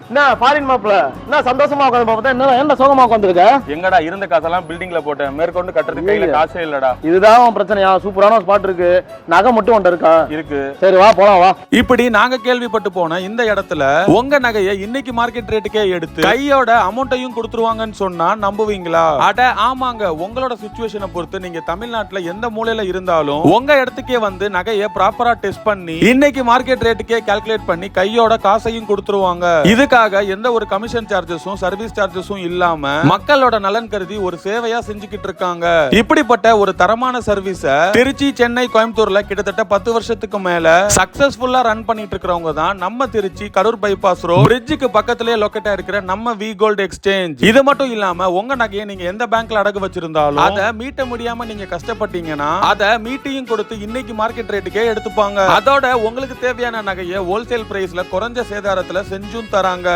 என்ன ஃபாரின் மாப்ள என்ன சந்தோஷமா உட்காந்து பார்த்தா என்ன சோகமா உட்காந்துருக்க? எங்கடா இருந்த காசெல்லாம் பில்டிங்ல போட்டேன், மேற்கொண்டு கட்டுறதுக்கு கையில காசே இல்லடா. இதுதான் உன் பிரச்சனையா? சூப்பரான ஸ்பாட் இருக்கு, நகை மட்டும் ஒன்று இருக்கா? இருக்கு. சரி வா போலாம் வா. இப்படி நாங்க கேள்விப்பட்டு போன இந்த இடத்துல உங்க நகையை இன்னைக்கு மார்க்கெட் ரேட்டுக்கே எடுத்து கையோட அமௌண்ட்டையும் கொடுத்துருவாங்கன்னு சொன்னா நம்புவீங்களா? அட ஆமாங்க, உங்களோட சிச்சுவேஷனை பொறுத்து நீங்க தமிழ்நாட்டுல எந்த மூலையில இருந்தாலும் உங்க இடத்துக்கே வந்து நகையை ப்ராப்பரா டெஸ்ட் பண்ணி இன்னைக்கு மார்க்கெட் ரேட்டுக்கே கால்குலேட் பண்ணி கையோட காசையும் கொடுத்துருவாங்க. இதுக்காக எந்த ஒரு கமிஷன் சார்ஜஸும் சர்வீஸ் சார்ஜஸும் இல்லாம மக்களோட நலன் கருதி ஒரு சேவையா செஞ்சுக்கிட்டு இருக்காங்க. இப்படிப்பட்ட ஒரு தரமான சர்வீஸ திருச்சி, சென்னை, கோயம்புத்தூர்ல கிட்டத்தட்ட 10 வருஷத்துக்கு மேல சக்சஸ்ஃபுல்லா ரன் பண்ணிட்டு இருக்கிறவங்க தான் நம்ம திருச்சி கரூர் பைபாஸ் ரோட் பிரிட்ஜுக்கு பக்கத்திலே லொகேட்டா இருக்கிற நம்ம வி கோல்ட் எக்ஸ்சேஞ்ச். இது மட்டும் இல்லாம உங்க நகையை நீங்க எந்த பேங்க்ல அடகு வச்சிருந்தாலும் அதை மீட்ட முடியாம நீங்க கஷ்டப்பட்டீங்கன்னா அதை மீட்டையும் கொடுத்து இன்னைக்கு மார்க்கெட் ரேட்டுக்கே எடுத்துப்பாங்க. அதோட உங்களுக்கு தேவையான நகையை ஹோல்சேல் பிரைஸ்ல குறைஞ்ச சேதாரத்துல செஞ்சும் தராங்க.